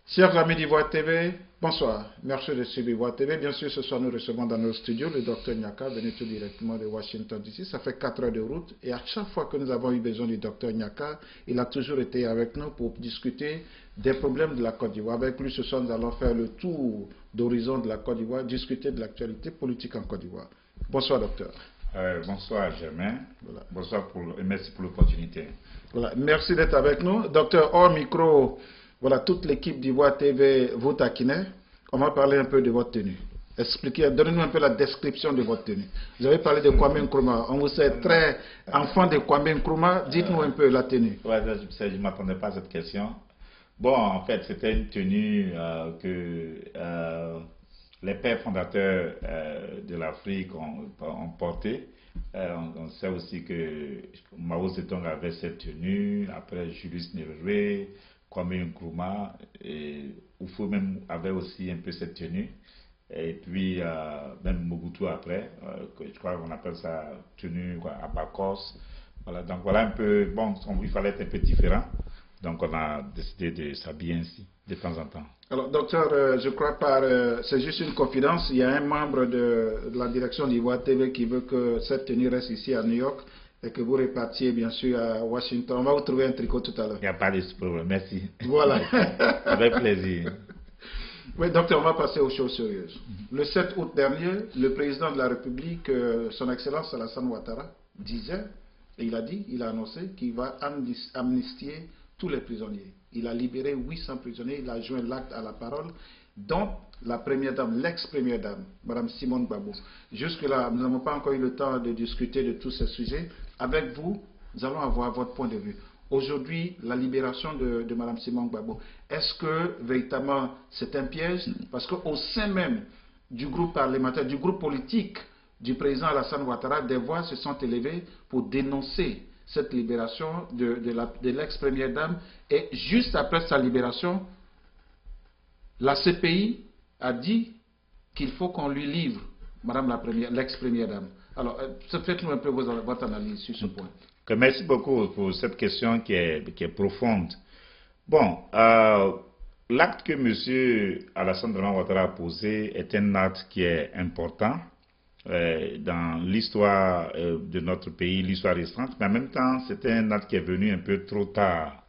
Chers amis d'Ivoire TV, bonsoir. Merci de suivre Ivoire TV. Bien sûr, ce soir, nous recevons dans nos studios le docteur Nyaka, venu tout directement de Washington DC. Ça fait 4 heures de route. Et à chaque fois que nous avons eu besoin du docteur Nyaka, il a toujours été avec nous pour discuter des problèmes de la Côte d'Ivoire. Avec lui, ce soir, nous allons faire le tour d'horizon de la Côte d'Ivoire, discuter de l'actualité politique en Côte d'Ivoire. Bonsoir, docteur. Bonsoir Germain, voilà. Bonsoir et merci pour l'opportunité. Voilà. Merci d'être avec nous. Docteur, hors micro, voilà, toute l'équipe d'Ivoire TV vous taquinait. On va parler un peu de votre tenue. Expliquez, donnez-nous un peu la description de votre tenue. Vous avez parlé de Kwame Nkrumah. On vous sait très enfant de Kwame Nkrumah. Dites-nous un peu la tenue. Ouais, je ne m'attendais pas à cette question. Bon, en fait, c'était une tenue que les pères fondateurs de l'Afrique ont porté. On sait aussi que Mao Zedong avait cette tenue, après Julius Nyerere, Kwame Nkrumah, et Oufo même avait aussi un peu cette tenue. Et puis même Mobutu après, je crois qu'on appelle ça tenue abakos. Voilà, donc voilà un peu, bon, il fallait être un peu différent. Donc on a décidé de s'habiller ainsi, de temps en temps. Alors docteur, je crois c'est juste une confidence, il y a un membre de la direction d'Ivoire TV qui veut que cette tenue reste ici à New York et que vous repartiez bien sûr à Washington. On va vous trouver un tricot tout à l'heure. Il n'y a pas de problème, merci. Voilà. Avec plaisir. Oui, docteur, on va passer aux choses sérieuses. Le 7 août dernier, le président de la République, son Excellence Alassane Ouattara, disait, et il a annoncé qu'il va amnistier tous les prisonniers. Il a libéré 800 prisonniers, il a joint l'acte à la parole, dont la première dame, l'ex-première dame, Mme Simone Gbagbo. Jusque-là, nous n'avons pas encore eu le temps de discuter de tous ces sujets. Avec vous, nous allons avoir votre point de vue. Aujourd'hui, la libération de Mme Simone Gbagbo, est-ce que véritablement c'est un piège? Parce qu'au sein même du groupe parlementaire, du groupe politique du président Alassane Ouattara, des voix se sont élevées pour dénoncer cette libération de l'ex-première dame. Et juste après sa libération, la CPI a dit qu'il faut qu'on lui livre Madame l'ex-première dame. Alors, faites-nous un peu votre analyse sur ce point. Merci beaucoup pour cette question qui est profonde. Bon, l'acte que M. Alassane Ouattara a posé est un acte qui est important dans l'histoire de notre pays, l'histoire récente, mais en même temps, c'est un acte qui est venu un peu trop tard.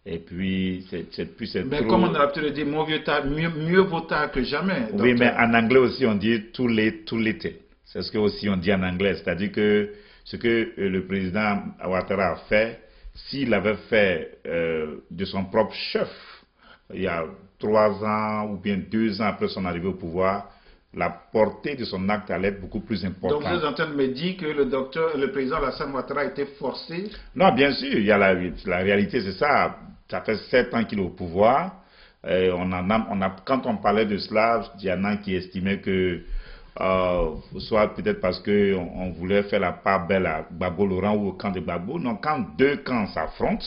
Et puis, c'est mais trop... comme on a l'habitude de dire, mieux vaut tard que jamais. Oui, mais en anglais aussi, on dit too late, too little. C'est ce que aussi on dit en anglais. C'est-à-dire que ce que le président Ouattara a fait, s'il avait fait de son propre chef, il y a 3 ans ou bien 2 ans après son arrivée au pouvoir, la portée de son acte allait être beaucoup plus importante. Donc vous êtes en train de me dire que le président Alassane Ouattara a été forcé? Non, bien sûr, il y a la réalité, c'est ça. Ça fait 7 ans qu'il est au pouvoir. Quand on parlait de cela, il y en a qui estimaient que soit peut-être parce qu'on voulait faire la part belle à Gbagbo Laurent ou au camp de Gbagbo. Non, quand 2 camps s'affrontent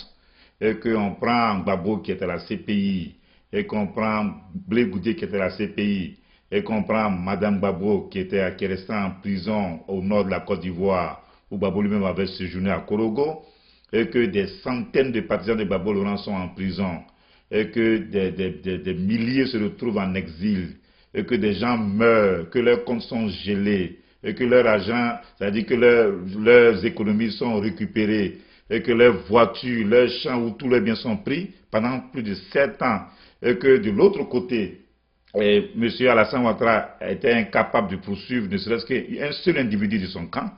et qu'on prend Gbagbo qui était à la CPI et qu'on prend Blé Goudé qui était à la CPI et qu'on prend Madame Gbagbo qui est restée en prison au nord de la Côte d'Ivoire où Gbagbo lui-même avait séjourné à Korogo et que des centaines de partisans de Gbagbo Laurent sont en prison et que des milliers se retrouvent en exil et que des gens meurent, que leurs comptes sont gelés, et que leur argent, c'est-à-dire que leurs économies sont récupérées, et que leurs voitures, leurs champs ou tous leurs biens sont pris pendant plus de 7 ans, et que de l'autre côté, M. Alassane Ouattara était incapable de poursuivre ne serait-ce qu'un seul individu de son camp.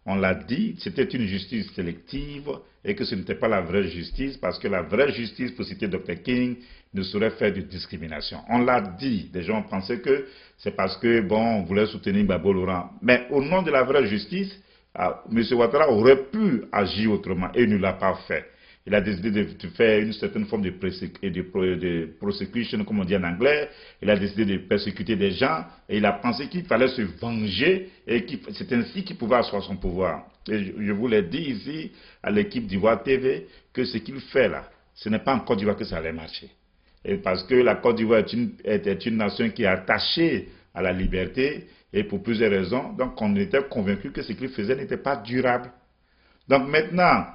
On l'a dit, c'était une justice sélective et que ce n'était pas la vraie justice parce que la vraie justice, pour citer Dr. King, ne saurait faire de discrimination. On l'a dit, des gens pensaient que c'est parce que, bon, on voulait soutenir Gbagbo Laurent. Mais au nom de la vraie justice, M. Ouattara aurait pu agir autrement et il ne l'a pas fait. Il a décidé de faire une certaine forme de prosecution, comme on dit en anglais. Il a décidé de persécuter des gens et il a pensé qu'il fallait se venger et c'est ainsi qu'il pouvait asseoir son pouvoir. Et je vous l'ai dit ici à l'équipe d'Ivoire TV que ce qu'il fait là, ce n'est pas en Côte d'Ivoire que ça allait marcher. Et parce que la Côte d'Ivoire est une nation qui est attachée à la liberté et pour plusieurs raisons. Donc on était convaincu que ce qu'il faisait n'était pas durable. Donc maintenant,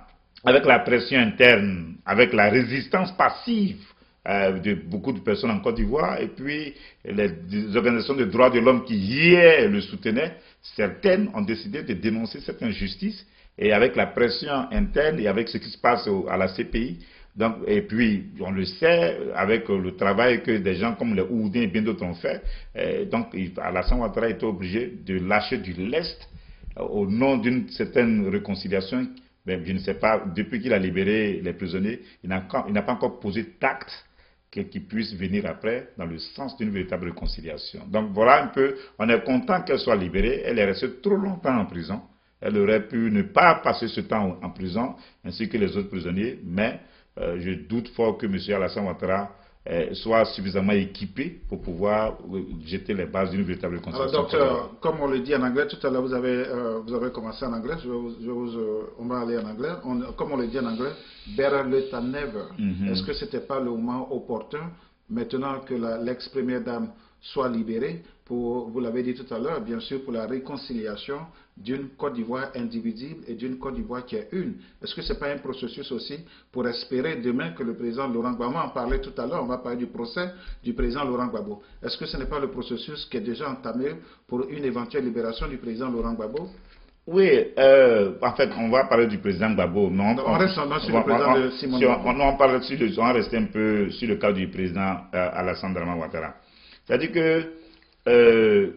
avec la pression interne, avec la résistance passive de beaucoup de personnes en Côte d'Ivoire, et puis les organisations de droits de l'homme qui hier le soutenaient, certaines ont décidé de dénoncer cette injustice, et avec la pression interne et avec ce qui se passe à la CPI, donc, et puis on le sait, avec le travail que des gens comme les Oudins et bien d'autres ont fait, donc Alassane Ouattara était obligé de lâcher du lest au nom d'une certaine réconciliation. Ben, je ne sais pas, depuis qu'il a libéré les prisonniers, il n'a pas encore posé d'acte qui puisse venir après dans le sens d'une véritable réconciliation. Donc voilà un peu, on est content qu'elle soit libérée, elle est restée trop longtemps en prison, elle aurait pu ne pas passer ce temps en prison, ainsi que les autres prisonniers, mais je doute fort que M. Alassane Ouattara soit suffisamment équipé pour pouvoir jeter les bases d'une véritable réconciliation. Alors, docteur, comme on le dit en anglais, tout à l'heure vous avez commencé en anglais, on va aller en anglais. Comme on le dit en anglais, better late than never. Est-ce que ce n'était pas le moment opportun, maintenant que l'ex-première dame soit libérée, pour, vous l'avez dit tout à l'heure, bien sûr, pour la réconciliation d'une Côte d'Ivoire indivisible et d'une Côte d'Ivoire qui est une. Est-ce que ce n'est pas un processus aussi pour espérer demain que le président Laurent Gbagbo, on en parlait tout à l'heure, on va parler du procès du président Laurent Gbagbo. Est-ce que ce n'est pas le processus qui est déjà entamé pour une éventuelle libération du président Laurent Gbagbo? Oui, en fait, on va parler du président Gbagbo. Non, on reste sur le président de Simon Gbagbo. On va rester un peu sur le cas du président Alassane Ouattara. C'est-à-dire que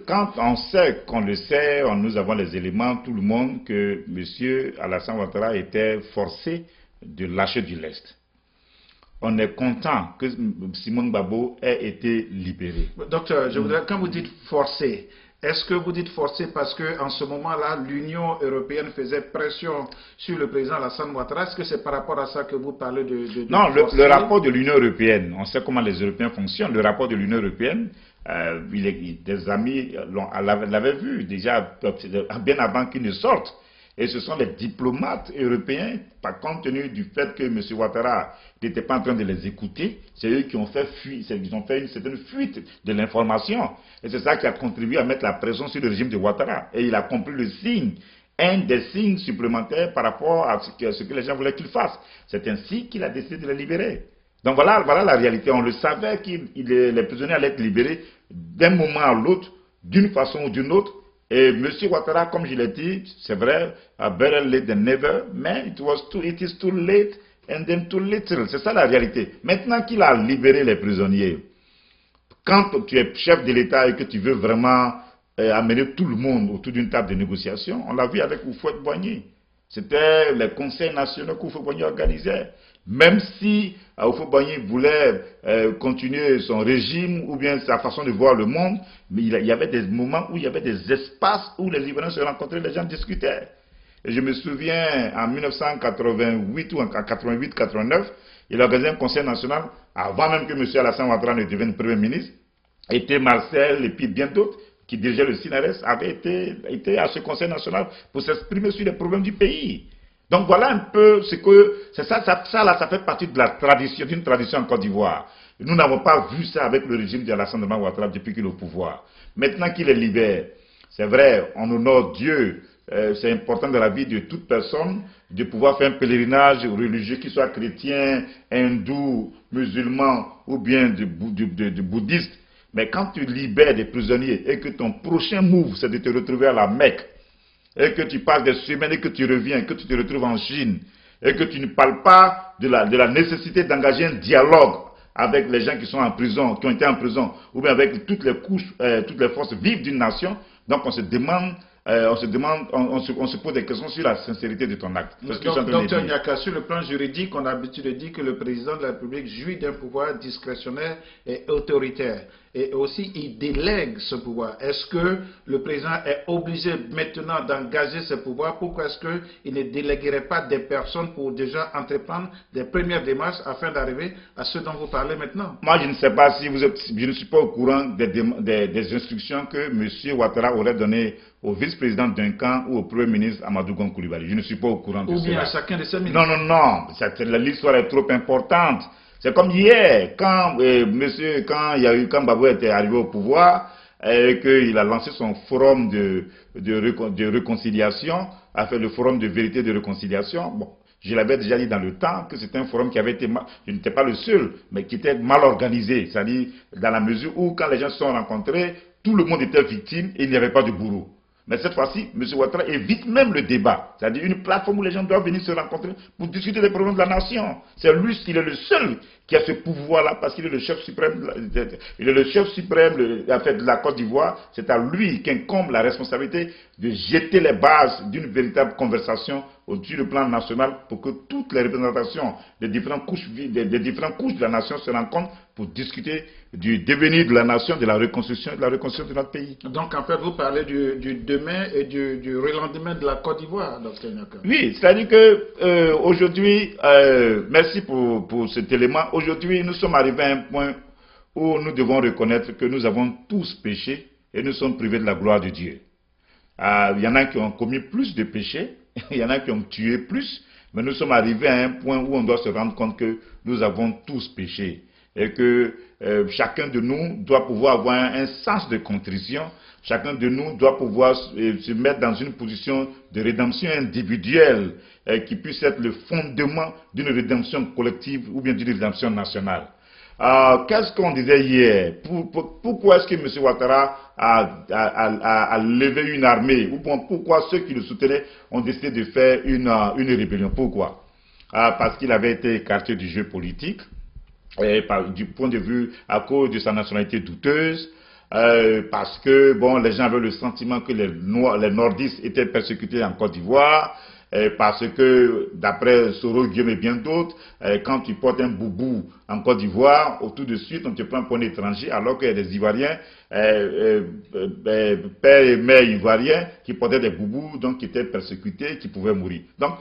quand on sait qu'on le sait, nous avons les éléments, tout le monde, que M. Alassane Ouattara était forcé de lâcher du lest. On est content que Simon Gbagbo ait été libéré. Docteur, je voudrais, quand vous dites forcé, est-ce que vous dites forcé parce qu'en ce moment-là, l'Union européenne faisait pression sur le président Alassane Ouattara? Est-ce que c'est par rapport à ça que vous parlez de non, le rapport de l'Union européenne, on sait comment les Européens fonctionnent. Le rapport de l'Union européenne, des amis l'avaient vu déjà bien avant qu'il ne sorte. Et ce sont les diplomates européens, par compte tenu du fait que M. Ouattara n'était pas en train de les écouter, c'est eux qui ont fait ils ont fait une certaine fuite de l'information. Et c'est ça qui a contribué à mettre la pression sur le régime de Ouattara. Et il a compris le signe, un des signes supplémentaires par rapport à ce que les gens voulaient qu'il fasse. C'est ainsi qu'il a décidé de les libérer. Donc voilà la réalité. On le savait que les prisonniers allaient être libérés d'un moment à l'autre, d'une façon ou d'une autre. Et M. Ouattara, comme je l'ai dit, c'est vrai, better late than never, mais it is too late and then too little. C'est ça la réalité. Maintenant qu'il a libéré les prisonniers, quand tu es chef de l'État et que tu veux vraiment amener tout le monde autour d'une table de négociation, on l'a vu avec Houphouët-Boigny. C'était les conseils nationaux qu'Houphouët-Boigny organisait. Même si Houphouët-Boigny voulait continuer son régime ou bien sa façon de voir le monde, mais il y avait des moments où il y avait des espaces où les Ivoiriens se rencontraient, les gens discutaient. Et je me souviens, en 1988 ou en 88-89, il a organisé un conseil national, avant même que M. Alassane Ouattara ne devienne Premier ministre, était Marcel et puis bien d'autres, qui dirigeaient le CNRS, avaient été à ce conseil national pour s'exprimer sur les problèmes du pays. Donc voilà un peu ce que, ça fait partie de la tradition, d'une tradition en Côte d'Ivoire. Nous n'avons pas vu ça avec le régime d'Alassane Ouattara depuis qu'il est au pouvoir. Maintenant qu'il est libéré, c'est vrai, on honore Dieu, c'est important dans la vie de toute personne de pouvoir faire un pèlerinage religieux, qu'il soit chrétien, hindou, musulman ou bien de bouddhiste. Mais quand tu libères des prisonniers et que ton prochain move, c'est de te retrouver à la Mecque, et que tu passes des semaines et que tu reviens, que tu te retrouves en Chine, et que tu ne parles pas de la nécessité d'engager un dialogue avec les gens qui sont en prison, qui ont été en prison, ou bien avec toutes les couches, toutes les forces vives d'une nation, donc on se pose des questions sur la sincérité de ton acte. Docteur Nyaka, sur le plan juridique, on a l'habitude de dire que le président de la République jouit d'un pouvoir discrétionnaire et autoritaire. Et aussi, il délègue ce pouvoir. Est-ce que le président est obligé maintenant d'engager ce pouvoir? Pourquoi est-ce qu'il ne déléguerait pas des personnes pour déjà entreprendre des premières démarches afin d'arriver à ce dont vous parlez maintenant? Moi, je ne sais pas si je ne suis pas au courant des instructions que M. Ouattara aurait données au vice-président Duncan ou au premier ministre Amadou Gon Coulibaly. Je ne suis pas au courant de cela. Ou bien à chacun de ces ministres? Non. L'histoire est trop importante. C'est comme hier, quand Gbagbo était arrivé au pouvoir, et qu'il a lancé son forum de réconciliation, a fait le forum de vérité de réconciliation. Bon, Je l'avais déjà dit dans le temps que c'était un forum qui avait été, je n'étais pas le seul, mais qui était mal organisé. C'est-à-dire, dans la mesure où, quand les gens se sont rencontrés, tout le monde était victime et il n'y avait pas de bourreau. Mais cette fois-ci, M. Ouattara évite même le débat. C'est-à-dire une plateforme où les gens doivent venir se rencontrer pour discuter des problèmes de la nation. C'est lui, il est le seul qui a ce pouvoir-là parce qu'il est le chef suprême, il est le chef suprême de la Côte d'Ivoire. C'est à lui qu'incombe la responsabilité de jeter les bases d'une véritable conversation au-dessus du plan national pour que toutes les représentations des différentes couches de la nation se rencontrent pour discuter du devenir de la nation, de la reconstruction de notre pays. Donc en fait, vous parlez du demain et du relendemain de la Côte d'Ivoire, Dr Niaka. Oui, c'est-à-dire que aujourd'hui, merci pour cet élément. Aujourd'hui, nous sommes arrivés à un point où nous devons reconnaître que nous avons tous péché et nous sommes privés de la gloire de Dieu. Il y en a qui ont commis plus de péchés, il y en a qui ont tué plus, mais nous sommes arrivés à un point où on doit se rendre compte que nous avons tous péché et que chacun de nous doit pouvoir avoir un sens de contrition, chacun de nous doit pouvoir se mettre dans une position de rédemption individuelle qui puisse être le fondement d'une rédemption collective ou bien d'une rédemption nationale. Qu'est-ce qu'on disait hier? Pourquoi est-ce que M. Ouattara a levé une armée? Ou pourquoi ceux qui le soutenaient ont décidé de faire une rébellion? Pourquoi? Parce qu'il avait été écarté du jeu politique, du point de vue à cause de sa nationalité douteuse, parce que bon, les gens avaient le sentiment que les nordistes étaient persécutés en Côte d'Ivoire, parce que, d'après Soro, Guillaume et bien d'autres, quand tu portes un boubou en Côte d'Ivoire, tout de suite, on te prend pour un étranger, alors qu'il y a des Ivoiriens, père et mère ivoiriens, qui portaient des boubous, donc qui étaient persécutés, qui pouvaient mourir. Donc,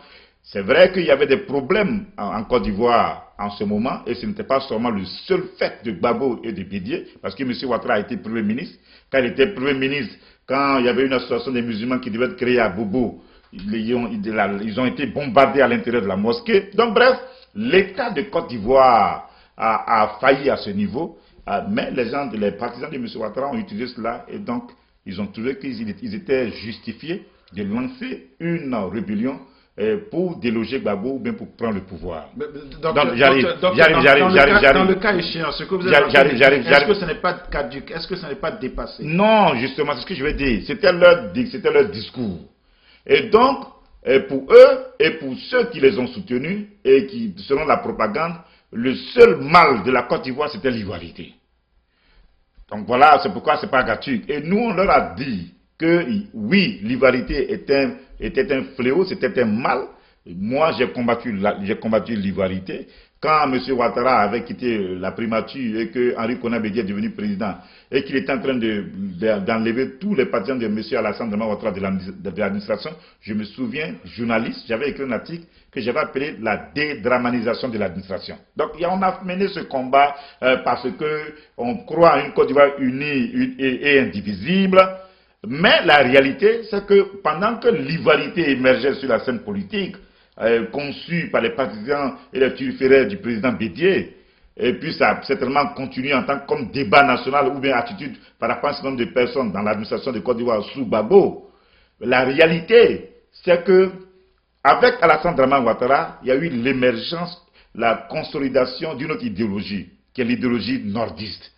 c'est vrai qu'il y avait des problèmes en Côte d'Ivoire en ce moment, et ce n'était pas seulement le seul fait de Gbagbo et de Bédié, parce que M. Ouattara a été Premier ministre. Quand il était Premier ministre, quand il y avait une association des musulmans qui devait être créée à Bobo, ils ont été bombardés à l'intérieur de la mosquée. Donc bref, l'État de Côte d'Ivoire a failli à ce niveau, mais les partisans de M. Ouattara ont utilisé cela, et donc ils ont trouvé qu'ils étaient justifiés de lancer une rébellion pour déloger Gbagbo ou bien pour prendre le pouvoir. Donc j'arrive. Dans le cas échéant, ce que vous avez dit, est-ce que ce n'est pas caduc, est-ce que ce n'est pas dépassé? Non, justement, c'est ce que je vais dire. C'était leur discours. Et donc, pour eux et pour ceux qui les ont soutenus et qui, selon la propagande, le seul mal de la Côte d'Ivoire, c'était l'ivoirité. Donc voilà, c'est pourquoi c'est pas gratuit. Et nous, on leur a dit que oui, l'ivoirité était un fléau, c'était un mal. Moi, j'ai combattu l'ivoirité. Quand M. Ouattara avait quitté la primature et que Henri Konan Bédié est devenu président et qu'il était en train d'enlever tous les partisans de M. Alassane Dramane Ouattara de l'administration, je me souviens, journaliste, j'avais écrit un article que j'avais appelé la dédramanisation de l'administration. Donc, on a mené ce combat parce qu'on croit à une Côte d'Ivoire unie et indivisible. Mais la réalité, c'est que pendant que l'ivoirité émergeait sur la scène politique, conçue par les partisans et les turiféraires du président Bédié, et puis ça a certainement continué en tant que comme débat national ou bien attitude par rapport à un certain nombre de personnes dans l'administration de Côte d'Ivoire sous Gbagbo. La réalité, c'est que avec Alassane Dramane Ouattara, il y a eu l'émergence, la consolidation d'une autre idéologie, qui est l'idéologie nordiste.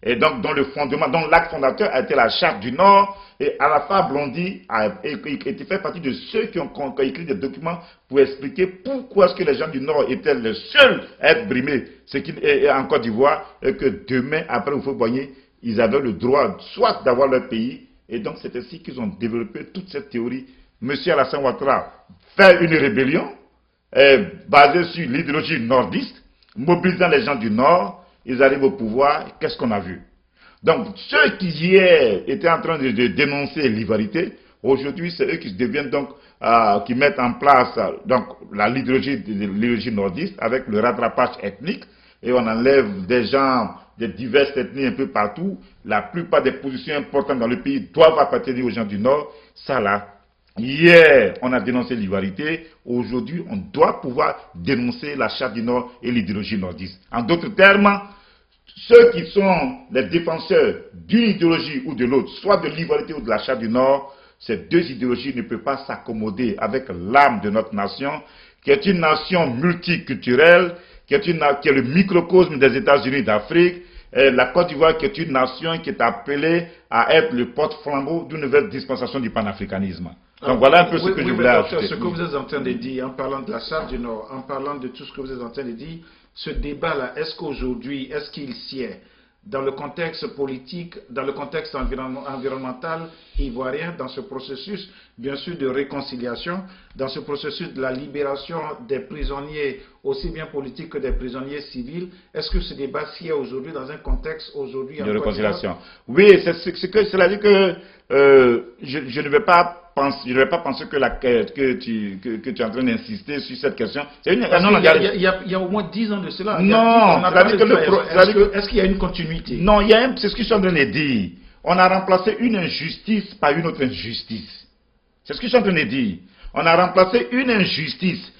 Et donc, dont le fondement, dont l'acte fondateur a été la Charte du Nord, et Alpha Blondy a fait partie de ceux qui ont écrit des documents pour expliquer pourquoi est-ce que les gens du Nord étaient les seuls à être brimés, ce qui est en Côte d'Ivoire, et que demain, après Houphouët-Boigny, ils avaient le droit soit d'avoir leur pays, et donc c'est ainsi qu'ils ont développé toute cette théorie. Monsieur Alassane Ouattara fait une rébellion, basée sur l'idéologie nordiste, mobilisant les gens du Nord. Ils arrivent au pouvoir, qu'est-ce qu'on a vu? Donc, ceux qui hier étaient en train de dénoncer l'ivoirité, aujourd'hui, c'est eux qui deviennent donc, qui mettent en place donc l'idéologie nordiste avec le rattrapage ethnique, et on enlève des gens de diverses ethnies un peu partout. La plupart des positions importantes dans le pays doivent appartenir aux gens du Nord. Ça là, hier, on a dénoncé l'ivoirité. Aujourd'hui, on doit pouvoir dénoncer la Charte du Nord et l'idéologie nordiste. En d'autres termes, ceux qui sont les défenseurs d'une idéologie ou de l'autre, soit de l'ivoirité ou de la Charte du Nord, ces deux idéologies ne peuvent pas s'accommoder avec l'âme de notre nation qui est une nation multiculturelle, qui est le microcosme des États-Unis d'Afrique, et la Côte d'Ivoire qui est une nation qui est appelée à être le porte-flambeau d'une nouvelle dispensation du panafricanisme. Donc voilà un peu ce que je voulais ajouter. Ce que vous êtes en train de dire, en parlant de la Charte du Nord, en parlant de tout ce que vous êtes en train de dire, ce débat-là, est-ce qu'aujourd'hui, est-ce qu'il sied dans le contexte politique, dans le contexte environnemental ivoirien, dans ce processus, bien sûr, de réconciliation, dans ce processus de la libération des prisonniers, aussi bien politiques que des prisonniers civils, est-ce que ce débat sied aujourd'hui dans un contexte aujourd'hui de réconciliation? Oui, cela dit que je ne vais pas penser que tu es en train d'insister sur cette question. Il y a au moins 10 ans de cela. Non, est-ce qu'il y a une continuité? Non, c'est ce que je suis en train de dire. On a remplacé une injustice par une autre injustice. C'est ce que je suis en train de dire. On a remplacé une injustice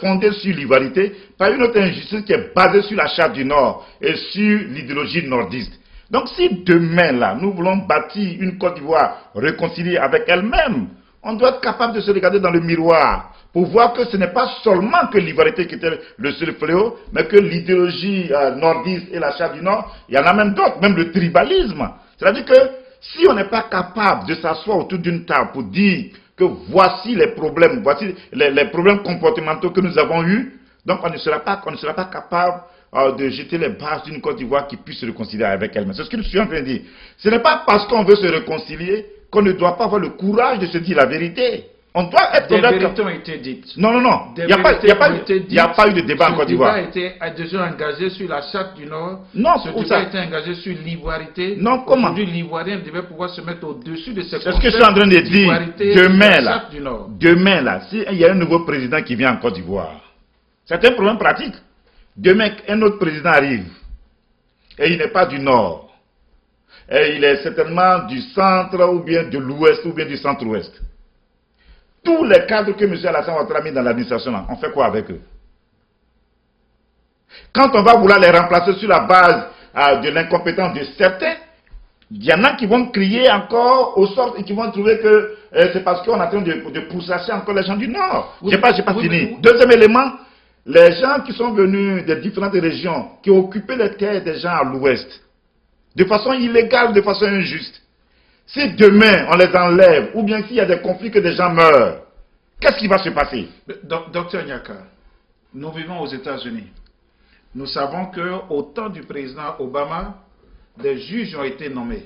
fondée sur l'ivoirité par une autre injustice qui est basée sur la Charte du Nord et sur l'idéologie nordiste. Donc si demain, là, nous voulons bâtir une Côte d'Ivoire réconciliée avec elle-même, on doit être capable de se regarder dans le miroir pour voir que ce n'est pas seulement que l'ivoirité qui était le seul fléau, mais que l'idéologie nordiste et la Charte du Nord, il y en a même d'autres, même le tribalisme. C'est-à-dire que si on n'est pas capable de s'asseoir autour d'une table pour dire que voici les problèmes comportementaux que nous avons eus, donc on ne sera pas capable de jeter les bases d'une Côte d'Ivoire qui puisse se réconcilier avec elle-même. C'est ce que je suis en train de dire. Ce n'est pas parce qu'on veut se réconcilier qu'on ne doit pas avoir le courage de se dire la vérité. On doit être... Des vérités ont été dites. Non. Il n'y a pas eu de débat en Côte d'Ivoire. Ce débat a été déjà engagé sur la Charte du Nord. Non, ce débat a été engagé sur l'ivoirité. Non, comment? Aujourd'hui, l'Ivoirien devait pouvoir se mettre au-dessus de ces concepts. C'est ce que je suis en train de dire. Demain, là, s'il y a un nouveau président qui vient en Côte d'Ivoire, c'est un problème pratique. Demain, un autre président arrive, et il n'est pas du Nord, et il est certainement du centre, ou bien de l'Ouest, ou bien du centre-Ouest. Tous les cadres que M. Alassane Ouattara a mis dans l'administration, on fait quoi avec eux? Quand on va vouloir les remplacer sur la base de l'incompétence de certains, il y en a qui vont crier encore au sort et qui vont trouver que c'est parce qu'on est en train de pourchasser encore les gens du Nord. Je n'ai pas fini. Deuxième élément, les gens qui sont venus des différentes régions, qui ont occupé les terres des gens à l'ouest, de façon illégale, de façon injuste, si demain on les enlève, ou bien s'il y a des conflits que des gens meurent, qu'est-ce qui va se passer? Docteur Nyaka, nous vivons aux États-Unis. Nous savons qu'au temps du président Obama, des juges ont été nommés.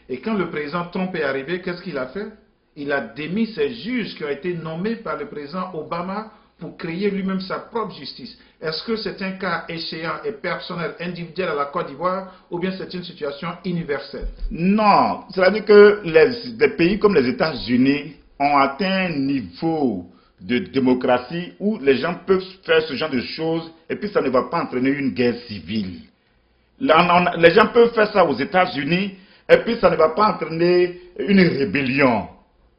Et quand le président Trump est arrivé, qu'est-ce qu'il a fait? Il a démis ces juges qui ont été nommés par le président Obama pour créer lui-même sa propre justice. Est-ce que c'est un cas échéant et personnel, individuel à la Côte d'Ivoire, ou bien c'est une situation universelle? Non, c'est-à-dire que les pays comme les États-Unis ont atteint un niveau de démocratie où les gens peuvent faire ce genre de choses et puis ça ne va pas entraîner une guerre civile. Les gens peuvent faire ça aux États-Unis et puis ça ne va pas entraîner une rébellion.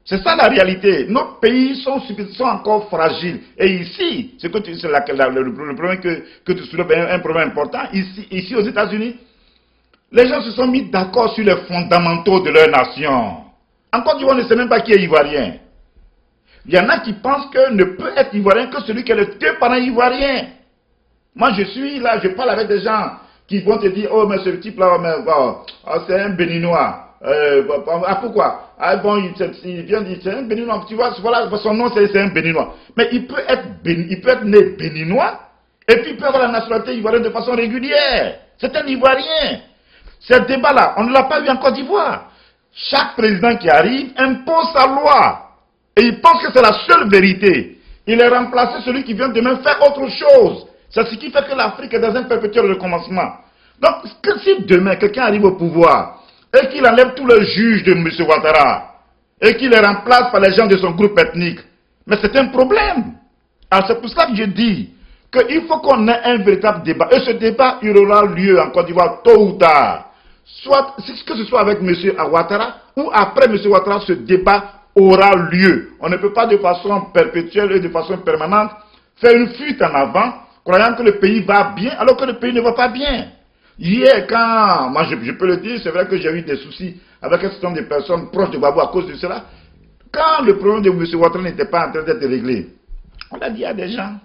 C'est ça la réalité. Nos pays sont encore fragiles. Et ici, c'est le problème que tu soulèves est un problème important. Ici aux États-Unis, les gens se sont mis d'accord sur les fondamentaux de leur nation. En Côte d'Ivoire, on ne sait même pas qui est ivoirien. Il y en a qui pensent que ne peut être ivoirien que celui qui est le deux parents ivoiriens. Moi, je suis là, je parle avec des gens qui vont te dire, oh, mais ce type-là, c'est un Béninois. Pourquoi? Bon, il vient dire, c'est un Béninois. Tu vois, voilà, son nom, c'est un Béninois. Mais il peut être né Béninois, et puis il peut avoir la nationalité ivoirienne de façon régulière. C'est un Ivoirien. Ce débat-là, on ne l'a pas vu en Côte d'Ivoire. Chaque président qui arrive impose sa loi. Et il pense que c'est la seule vérité. Il est remplacé celui qui vient demain faire autre chose. C'est ce qui fait que l'Afrique est dans un perpétuel recommencement. Donc, si demain quelqu'un arrive au pouvoir et qu'il enlève tous les juges de M. Ouattara et qu'il les remplace par les gens de son groupe ethnique, mais c'est un problème. Alors c'est pour ça que je dis qu'il faut qu'on ait un véritable débat. Et ce débat, il aura lieu en Côte d'Ivoire tôt ou tard. Soit, que ce soit avec M. Ouattara ou après M. Ouattara, ce débat aura lieu. On ne peut pas de façon perpétuelle et de façon permanente faire une fuite en avant, croyant que le pays va bien, alors que le pays ne va pas bien. Hier, quand, moi je peux le dire, c'est vrai que j'ai eu des soucis avec un certain nombre de personnes proches de Babou à cause de cela. Quand le problème de M. Ouattara n'était pas en train d'être réglé, On l'a dit à des gens.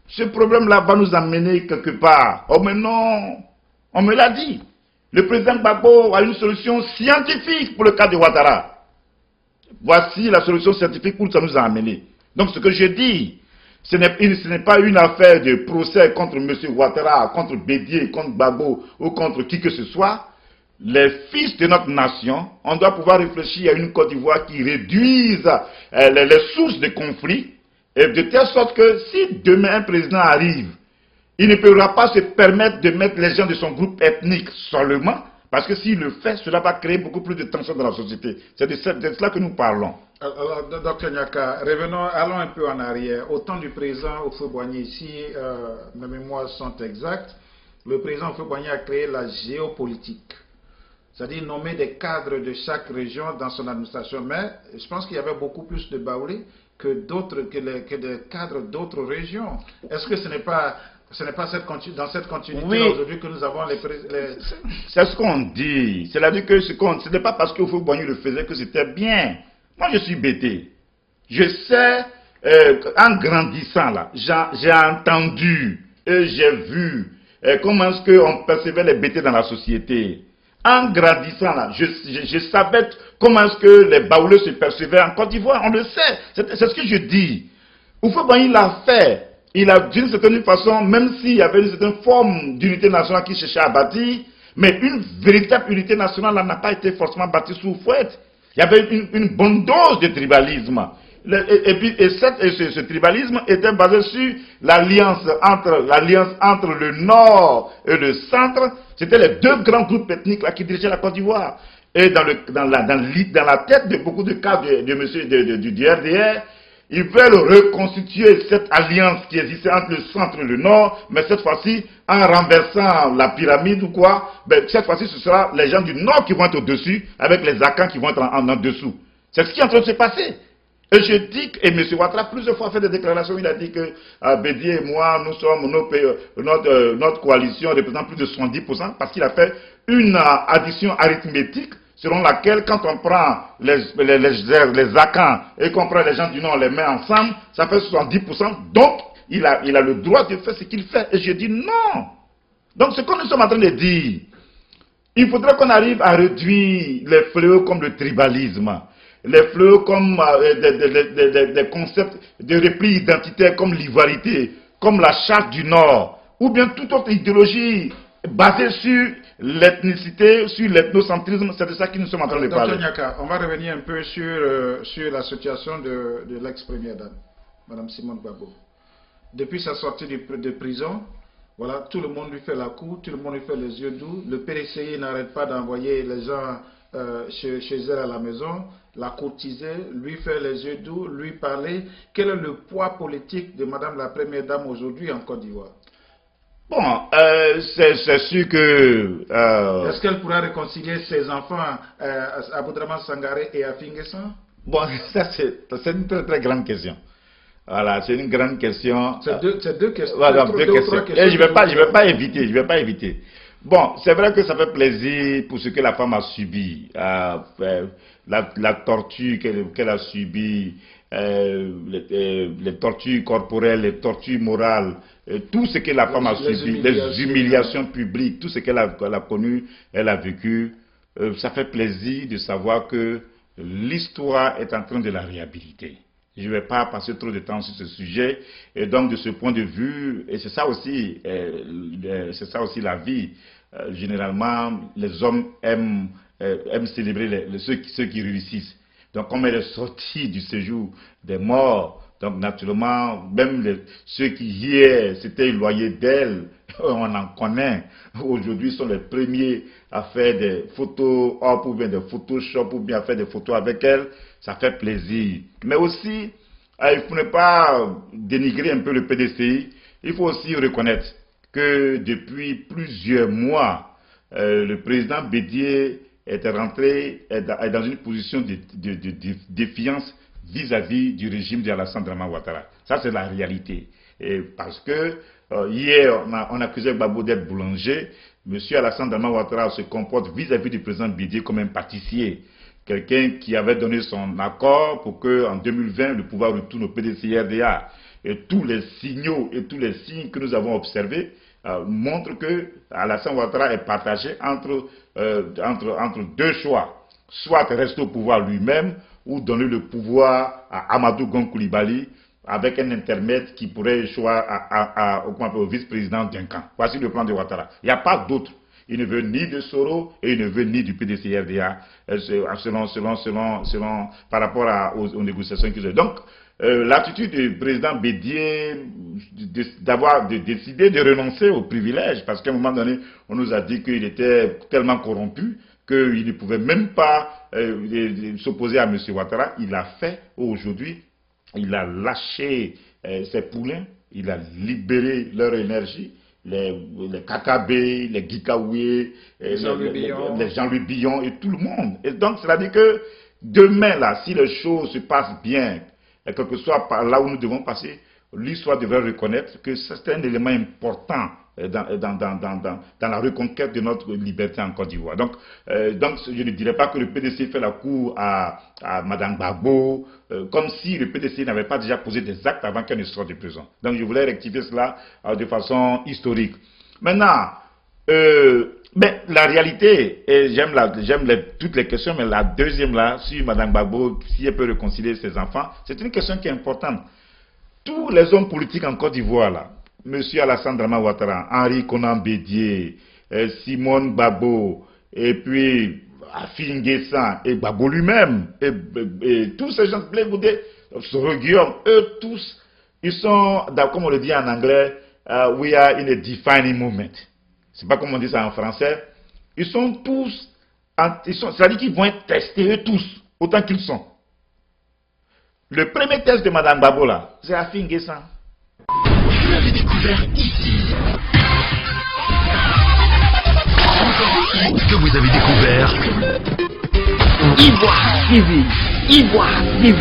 Ce problème-là va nous amener quelque part. Oh mais non, on me l'a dit. Le président Gbagbo a une solution scientifique pour le cas de Ouattara. Voici la solution scientifique où ça nous a amené. Donc ce que je dis, ce n'est pas une affaire de procès contre M. Ouattara, contre Bédié, contre Gbagbo ou contre qui que ce soit. Les fils de notre nation, on doit pouvoir réfléchir à une Côte d'Ivoire qui réduise les sources de conflits, et de telle sorte que si demain un président arrive, il ne pourra pas se permettre de mettre les gens de son groupe ethnique seulement, parce que s'il le fait, cela va créer beaucoup plus de tensions dans la société. C'est de cela que nous parlons. Alors, Dr Nyaka, revenons, allons un peu en arrière. Au temps du président Houphouët-Boigny, si mes mémoires sont exactes, le président Houphouët-Boigny a créé la géopolitique. C'est-à-dire nommer des cadres de chaque région dans son administration. Mais je pense qu'il y avait beaucoup plus de Baoulés que des cadres d'autres régions. Est-ce que ce n'est pas dans cette continuité aujourd'hui que nous avons les... C'est ce qu'on dit. C'est-à-dire que ce n'est pas parce que Houphouët-Boigny le faisait que c'était bien. Moi, je suis bêté. Je sais, en grandissant là, j'ai entendu et j'ai vu comment est-ce qu'on percevait les bêtés dans la société. En grandissant là, je savais comment est-ce que les Baoulés se percevaient en Côte d'Ivoire. On le sait. C'est ce que je dis. Houphouët-Boigny l'a fait. Il a, d'une certaine façon, même s'il y avait une certaine forme d'unité nationale qu'il cherchait à bâtir, mais une véritable unité nationale n'a pas été forcément bâtie sous Houphouët. Il y avait une bonne dose de tribalisme. Ce tribalisme était basé sur l'alliance entre le Nord et le Centre. C'était les deux grands groupes ethniques là, qui dirigeaient la Côte d'Ivoire. Et dans la tête de beaucoup de cas du RDR, ils veulent reconstituer cette alliance qui existait entre le Centre et le Nord, mais cette fois-ci, en renversant la pyramide ou quoi, ben, cette fois-ci, ce sera les gens du Nord qui vont être au-dessus, avec les Akans qui vont être en dessous. C'est ce qui est en train de se passer. Et je dis que, et M. Ouattara plusieurs fois a fait des déclarations, il a dit que Bédié et moi, nous sommes, notre coalition représente plus de 70%, parce qu'il a fait une addition arithmétique, selon laquelle, quand on prend les Akans et qu'on prend les gens du Nord, on les met ensemble, ça fait 70%, donc il a le droit de faire ce qu'il fait. Et je dis non. Donc ce que nous sommes en train de dire, il faudrait qu'on arrive à réduire les fléaux comme le tribalisme, les fléaux comme des concepts de repli identitaire comme l'ivoirité, comme la charte du Nord, ou bien toute autre idéologie basée sur l'ethnicité, sur l'ethnocentrisme. C'est de ça que nous sommes en train de parler. Dr Nyaka, on va revenir un peu sur la situation de l'ex-première dame, Mme Simone Gbagbo. Depuis sa sortie de prison, voilà, tout le monde lui fait la cour, tout le monde lui fait les yeux doux. Le PDCI n'arrête pas d'envoyer les gens chez elle à la maison, la courtiser, lui faire les yeux doux, lui parler. Quel est le poids politique de Madame la Première Dame aujourd'hui en Côte d'Ivoire? Bon, c'est sûr que... Est-ce qu'elle pourra réconcilier ses enfants à Aboudraman Sangaré et à Finguessan? Bon, ça c'est une très très grande question. Voilà, c'est une grande question. C'est deux questions. Voilà, deux questions. Et je vais pas éviter. Bon, c'est vrai que ça fait plaisir pour ce que la femme a subi, la torture qu'elle a subie, les tortures corporelles, les tortures morales, tout ce que la femme a subi, les humiliations publiques, tout ce qu'elle a connu, elle a vécu. Ça fait plaisir de savoir que l'histoire est en train de la réhabiliter. Je ne vais pas passer trop de temps sur ce sujet. Et donc, de ce point de vue, et c'est ça aussi la vie. Généralement, les hommes aiment célébrer ceux qui réussissent. Donc, comme elle est sortie du séjour des morts, donc naturellement, même ceux qui hier s'étaient éloignés d'elle, on en connaît, aujourd'hui sont les premiers à faire des photos op ou bien des Photoshop ou bien à faire des photos avec elle. Ça fait plaisir. Mais aussi, il ne faut pas dénigrer un peu le PDCI. Il faut aussi reconnaître que depuis plusieurs mois, le président Bédié est rentré dans une position de défiance vis-à-vis du régime d'Alassane Draman Ouattara. Ça, c'est la réalité. Et parce que hier, on accusait Gbagbo d'être boulanger. Monsieur Alassane Draman Ouattara se comporte vis-à-vis du président Bédié comme un pâtissier. Quelqu'un qui avait donné son accord pour qu'en 2020, le pouvoir retourne au PDCI-RDA. et tous les signaux et tous les signes que nous avons observés montrent que Alassane Ouattara est partagé entre deux choix. Soit rester au pouvoir lui-même ou donner le pouvoir à Amadou Gon Coulibaly avec un intermède qui pourrait échouer au vice-président d'un camp. Voici le plan de Ouattara. Il n'y a pas d'autre. Il ne veut ni de Soro et il ne veut ni du PDC-RDA par rapport aux négociations qu'ils ont. Donc, l'attitude du président Bédié d'avoir décidé de renoncer aux privilèges, parce qu'à un moment donné, on nous a dit qu'il était tellement corrompu qu'il ne pouvait même pas s'opposer à M. Ouattara. Il l'a fait aujourd'hui. Il a lâché ses poulains, il a libéré leur énergie, les Kakabé, les Gikaoué, les Jean-Louis Billon et tout le monde. Et donc, cela dit que demain, là, si les choses se passent bien, et quel que soit par là où nous devons passer, l'histoire devrait reconnaître que c'est un élément important dans la reconquête de notre liberté en Côte d'Ivoire. Donc, je ne dirais pas que le PDC fait la cour à Mme Gbagbo, comme si le PDC n'avait pas déjà posé des actes avant qu'elle ne sorte de prison. Donc, je voulais rectifier cela de façon historique. Maintenant, la réalité, et j'aime toutes les questions, mais la deuxième là, sur Mme Gbagbo, si elle peut réconcilier ses enfants, c'est une question qui est importante. Tous les hommes politiques en Côte d'Ivoire là, M. Alassane Dramane Ouattara, Henri Konan Bédié, Simone Gbagbo, et puis Afi N'Guessan, et Gbagbo lui-même, et tous ces gens, Soro Guillaume, eux tous, ils sont, comme on le dit en anglais, we are in a defining moment. C'est pas comme on dit ça en français. Ils sont tous, c'est-à-dire qu'ils vont être testés, eux tous, autant qu'ils sont. Le premier test de Mme Gbagbo là, c'est Afi N'Guessan. Vous l'avez découvert ici. Que vous avez découvert Ivoire TV. Ivoire TV.